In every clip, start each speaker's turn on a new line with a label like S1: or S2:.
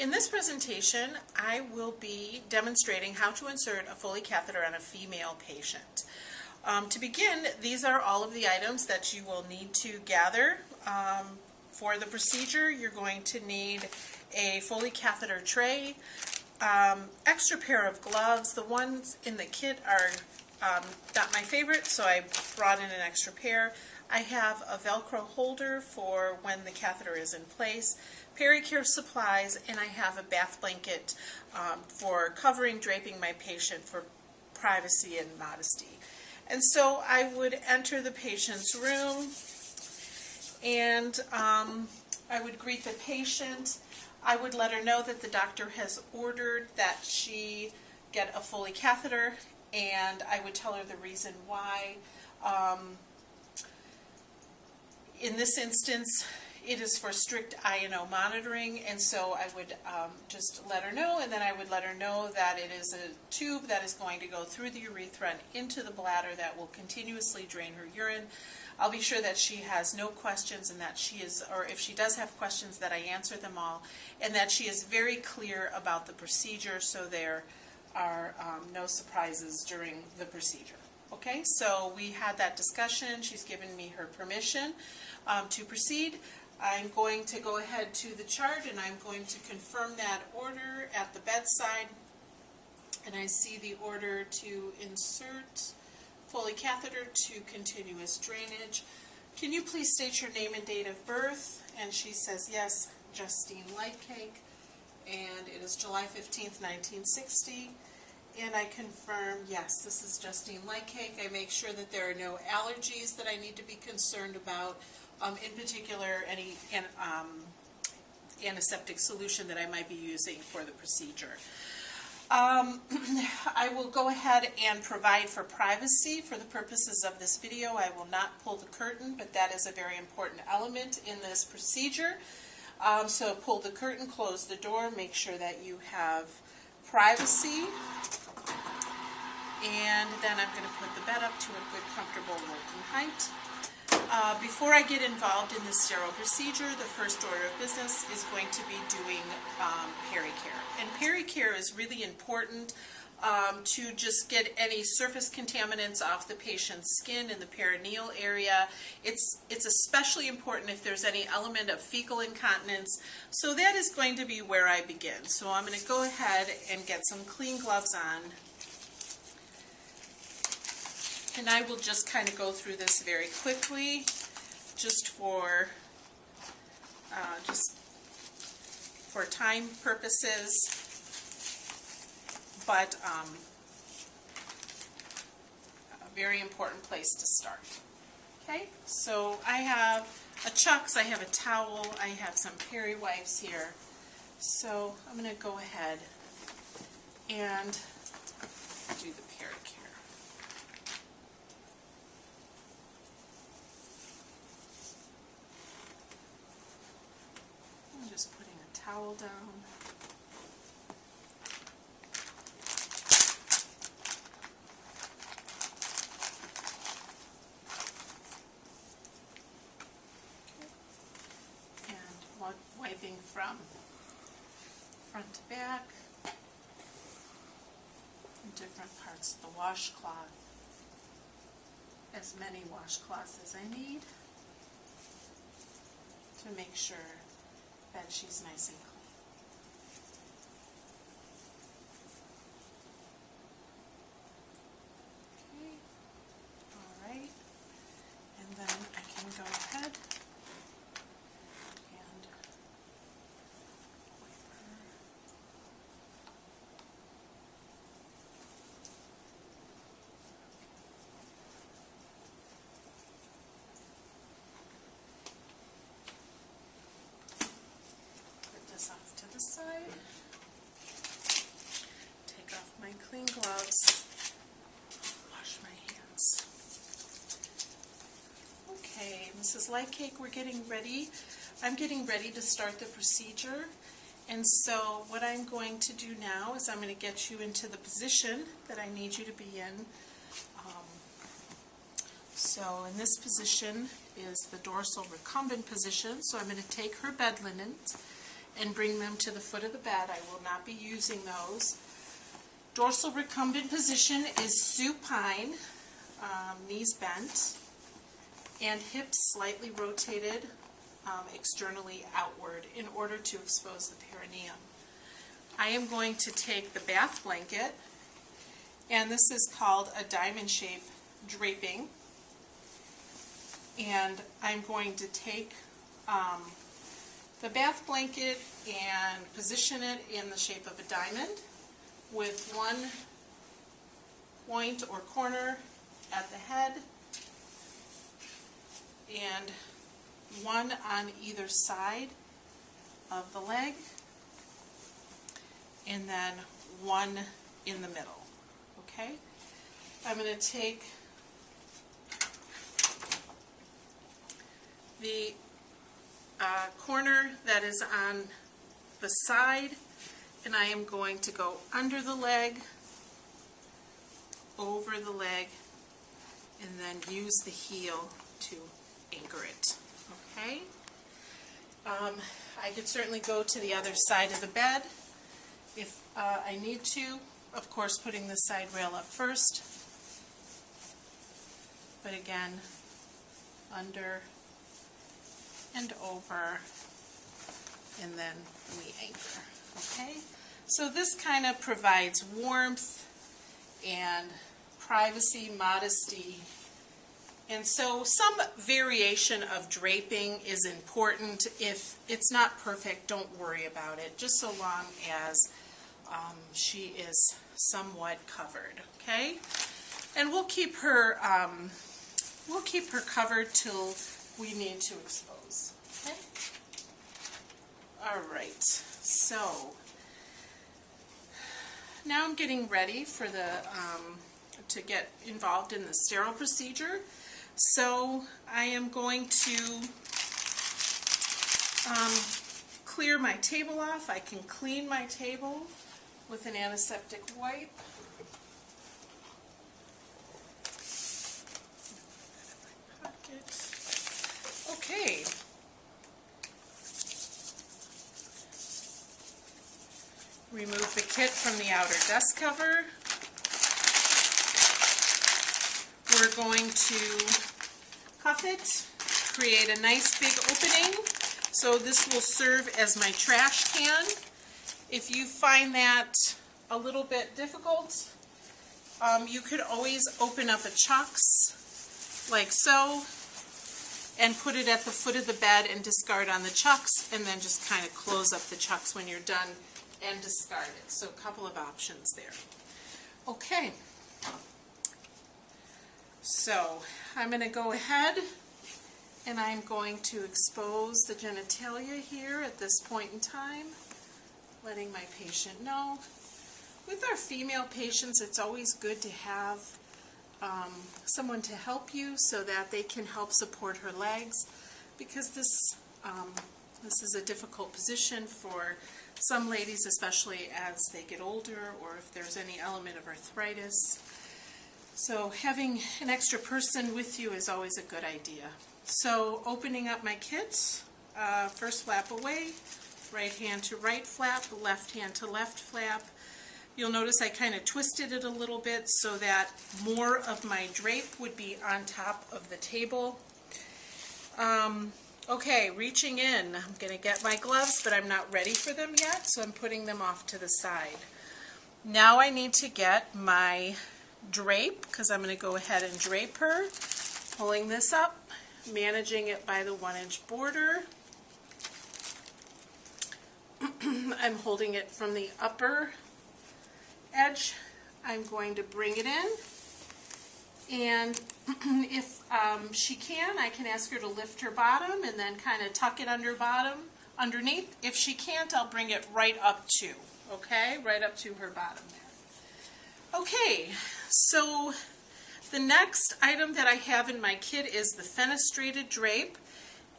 S1: In this presentation, I will be demonstrating how to insert a Foley catheter on a female patient. To begin, these are all of the items that you will need to gather. For the procedure, you're going to need a Foley catheter tray, extra pair of gloves. The ones in the kit are not my favorite, so I brought in an extra pair. I have a Velcro holder for when the catheter is in place, pericare supplies, and I have a bath blanket for covering, draping my patient for privacy and modesty. And so I would enter the patient's room, and I would greet the patient. I would let her know that the doctor has ordered that she get a Foley catheter, and I would tell her the reason why. In this instance, it is for strict INO monitoring, and so I would just let her know, and then I would let her know that it is a tube that is going to go through the urethra and into the bladder that will continuously drain her urine. I'll be sure that she has no questions, and that she is, or if she does have questions, that I answer them all, and that she is very clear about the procedure so there are no surprises during the procedure. Okay, so we had that discussion. She's given me her permission to proceed. I'm going to go ahead to the chart, and I'm going to confirm that order at the bedside. And I see the order to insert Foley catheter to continuous drainage. Can you please state your name and date of birth? And she says yes, Justine Lightcake, and it is July 15th, 1960. And I confirm, yes, this is Justine Lightcake. I make sure that there are no allergies that I need to be concerned about, in particular any antiseptic solution that I might be using for the procedure. I will go ahead and provide for privacy for the purposes of this video. I will not pull the curtain, but that is a very important element in this procedure. So pull the curtain, close the door, make sure that you have privacy. And then I'm going to put the bed up to a good, comfortable working height. Before I get involved in the sterile procedure, the first order of business is going to be doing pericare. And pericare is really important to just get any surface contaminants off the patient's skin in the perineal area. It's especially important if there's any element of fecal incontinence. So that is going to be where I begin. So I'm going to go ahead and get some clean gloves on. And I will just kind of go through this very quickly, just for time purposes. But a very important place to start. Okay, so I have a chucks, I have a towel, I have some peri wipes here. So I'm going to go ahead and do the pericare. I'm just putting a towel down. Wiping from front to back, in different parts of the washcloth, as many washcloths as I need to make sure that she's nice and clean. Okay, all right, and then I can go ahead off to the side, take off my clean gloves, wash my hands. Okay, Mrs. Lightcake, we're getting ready. I'm getting ready to start the procedure, and so what I'm going to do now is I'm going to get you into the position that I need you to be in. So in this position is the dorsal recumbent position, so I'm going to take her bed linens and bring them to the foot of the bed. I will not be using those. Dorsal recumbent position is supine, knees bent, and hips slightly rotated externally outward in order to expose the perineum. I am going to take the bath blanket, and this is called a diamond shape draping, and I'm going to take the bath blanket and position it in the shape of a diamond with one point or corner at the head and one on either side of the leg, and then one in the middle. Okay? I'm going to take the corner that is on the side, and I am going to go under the leg, over the leg, and then use the heel to anchor it. Okay? I could certainly go to the other side of the bed if I need to, of course putting the side rail up first, but again, under and over, and then we anchor. Okay? So this kind of provides warmth and privacy, modesty, and so some variation of draping is important. If it's not perfect, don't worry about it, just so long as she is somewhat covered. Okay? And we'll keep her covered till we need to expose. Okay? All right. So now I'm getting ready for the to get involved in the sterile procedure. So I am going to clear my table off. I can clean my table with an antiseptic wipe. Okay. Remove the kit from the outer dust cover. We're going to cuff it, create a nice big opening. So this will serve as my trash can. If you find that a little bit difficult, you could always open up a chucks like so and put it at the foot of the bed and discard on the chucks, and then just kind of close up the chucks when you're done and discard it. So a couple of options there. Okay. So I'm going to go ahead and I'm going to expose the genitalia here at this point in time, letting my patient know. With our female patients, it's always good to have someone to help you so that they can help support her legs, because this is a difficult position for some ladies, especially as they get older or if there's any element of arthritis. So having an extra person with you is always a good idea. So opening up my kit, first flap away, right hand to right flap, left hand to left flap. You'll notice I kind of twisted it a little bit so that more of my drape would be on top of the table. Okay, reaching in. I'm going to get my gloves, but I'm not ready for them yet, so I'm putting them off to the side. Now I need to get my drape, because I'm going to go ahead and drape her. Pulling this up, managing it by the 1-inch border. I'm holding it from the upper edge. I'm going to bring it in, and if she can, I can ask her to lift her bottom and then kind of tuck it underneath. If she can't, I'll bring it right up to, okay, right up to her bottom there. Okay, so the next item that I have in my kit is the fenestrated drape,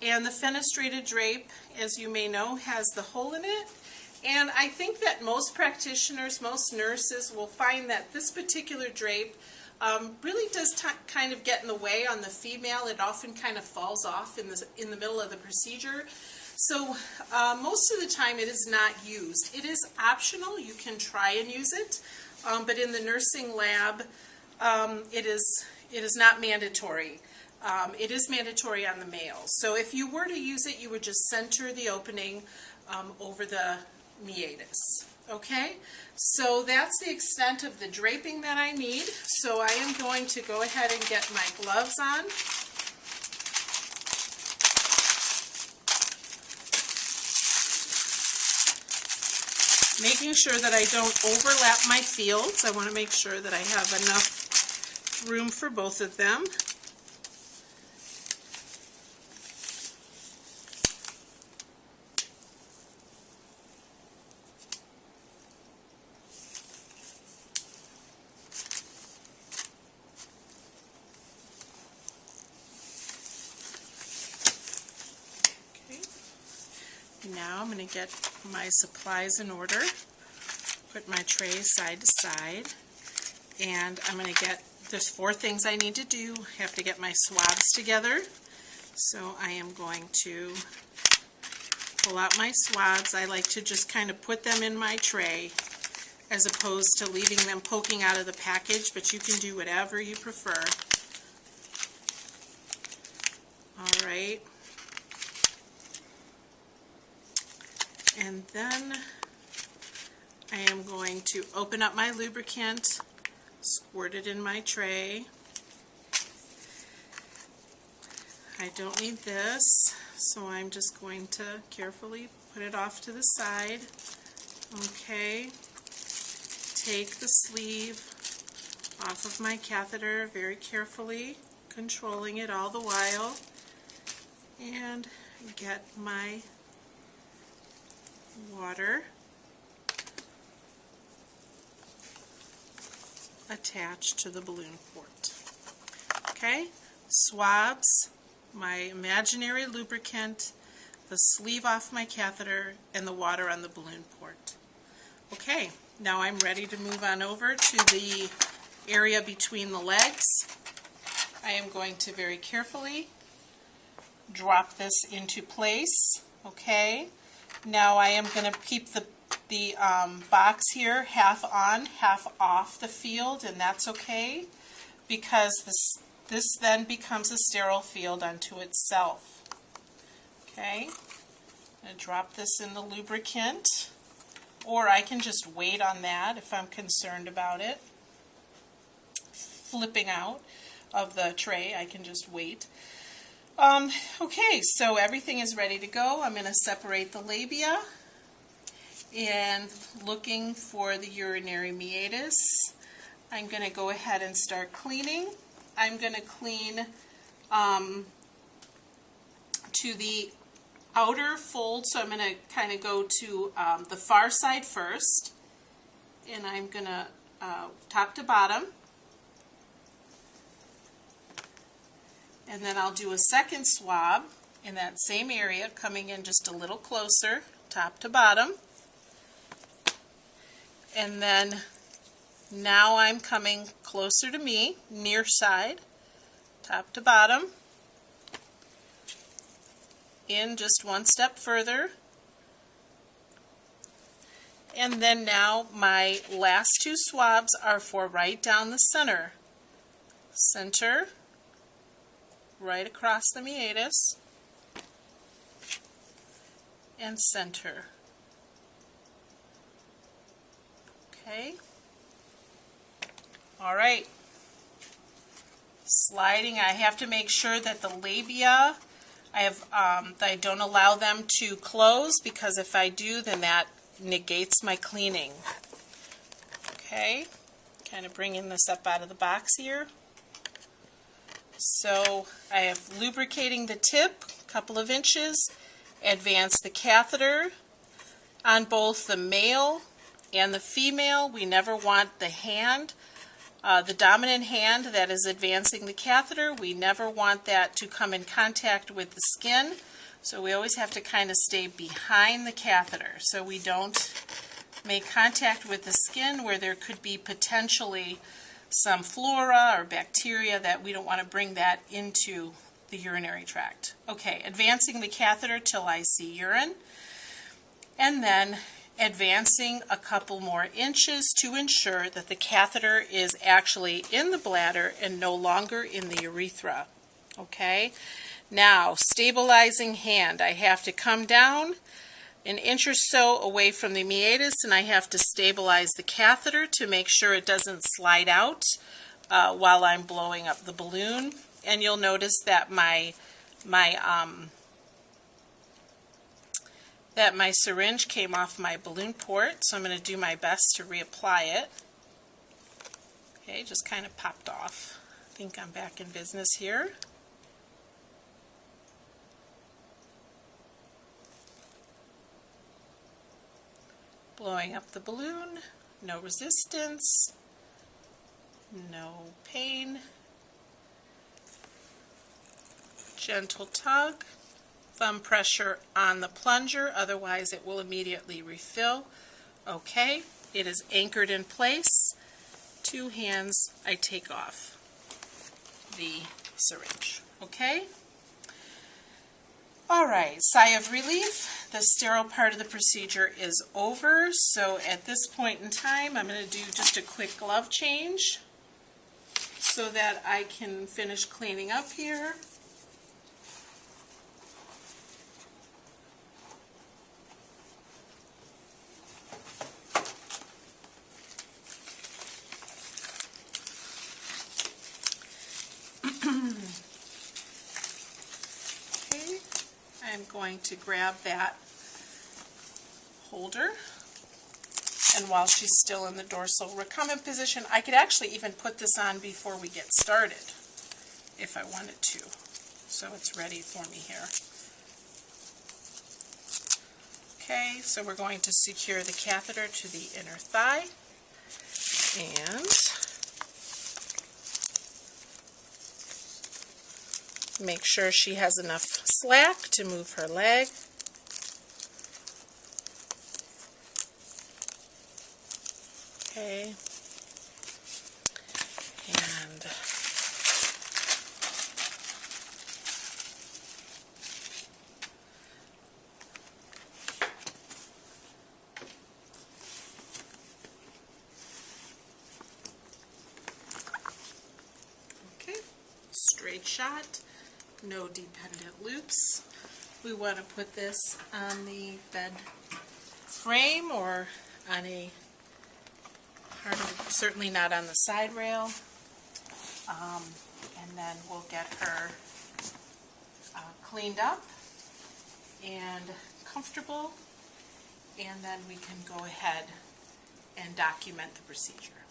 S1: and the fenestrated drape, as you may know, has the hole in it. And I think that most practitioners, most nurses will find that this particular drape really does kind of get in the way on the female. It often kind of falls off in the middle of the procedure. So most of the time it is not used. It is optional. You can try and use it, but in the nursing lab, it is not mandatory. It is mandatory on the males. So if you were to use it, you would just center the opening over the meatus. Okay, so that's the extent of the draping that I need. So I am going to go ahead and get my gloves on. Making sure that I don't overlap my fields. I want to make sure that I have enough room for both of them. Now I'm going to get my supplies in order, put my tray side to side, and I'm going to get, there's 4 things I need to do. I have to get my swabs together, so I am going to pull out my swabs. I like to just kind of put them in my tray as opposed to leaving them poking out of the package, but you can do whatever you prefer. All right. And then I am going to open up my lubricant, squirt it in my tray. I don't need this, so I'm just going to carefully put it off to the side. Okay, take the sleeve off of my catheter very carefully, controlling it all the while, and get my water attached to the balloon port. Okay, swabs, my imaginary lubricant, the sleeve off my catheter, and the water on the balloon port. Okay, now I'm ready to move on over to the area between the legs. I am going to very carefully drop this into place. Okay. Now I am going to keep the box here half on, half off the field, and that's okay because this then becomes a sterile field unto itself. Okay, I'm going to drop this in the lubricant, or I can just wait on that if I'm concerned about it flipping out of the tray. I can just wait. Okay, so everything is ready to go. I'm going to separate the labia and looking for the urinary meatus. I'm going to go ahead and start cleaning. I'm going to clean to the outer fold, so I'm going to kind of go to the far side first, and I'm going to top to bottom. And then I'll do a second swab in that same area, coming in just a little closer, top to bottom. And then now I'm coming closer to me, near side, top to bottom. In just one step further. And then now my last 2 swabs are for right down the center. Center. Right across the meatus, and center. Okay. All right. Sliding. I have to make sure that the labia, I don't allow them to close, because if I do, then that negates my cleaning. Okay. Kind of bringing this up out of the box here. So I have lubricating the tip, a couple of inches, advance the catheter on both the male and the female. We never want the hand, the dominant hand that is advancing the catheter, we never want that to come in contact with the skin. So we always have to kind of stay behind the catheter so we don't make contact with the skin where there could be potentially some flora or bacteria that we don't want to bring that into the urinary tract. Okay, advancing the catheter till I see urine, and then advancing a couple more inches to ensure that the catheter is actually in the bladder and no longer in the urethra. Okay, now stabilizing hand. I have to come down an inch or so away from the meatus, and I have to stabilize the catheter to make sure it doesn't slide out while I'm blowing up the balloon. And you'll notice that my syringe came off my balloon port, so I'm going to do my best to reapply it. Okay, just kind of popped off. I think I'm back in business here. Blowing up the balloon, no resistance, no pain. Gentle tug, thumb pressure on the plunger, otherwise it will immediately refill. Okay, it is anchored in place. 2 hands, I take off the syringe. Okay? Alright, sigh of relief. The sterile part of the procedure is over, so at this point in time I'm going to do just a quick glove change so that I can finish cleaning up here. Okay, I'm going to grab that holder, and while she's still in the dorsal recumbent position, I could actually even put this on before we get started if I wanted to, so it's ready for me here. Okay, so we're going to secure the catheter to the inner thigh, and make sure she has enough slack to move her leg. Okay. And okay, straight shot. No dependent loops. We want to put this on the bed frame or on a certainly not on the side rail, and then we'll get her cleaned up and comfortable, and then we can go ahead and document the procedure.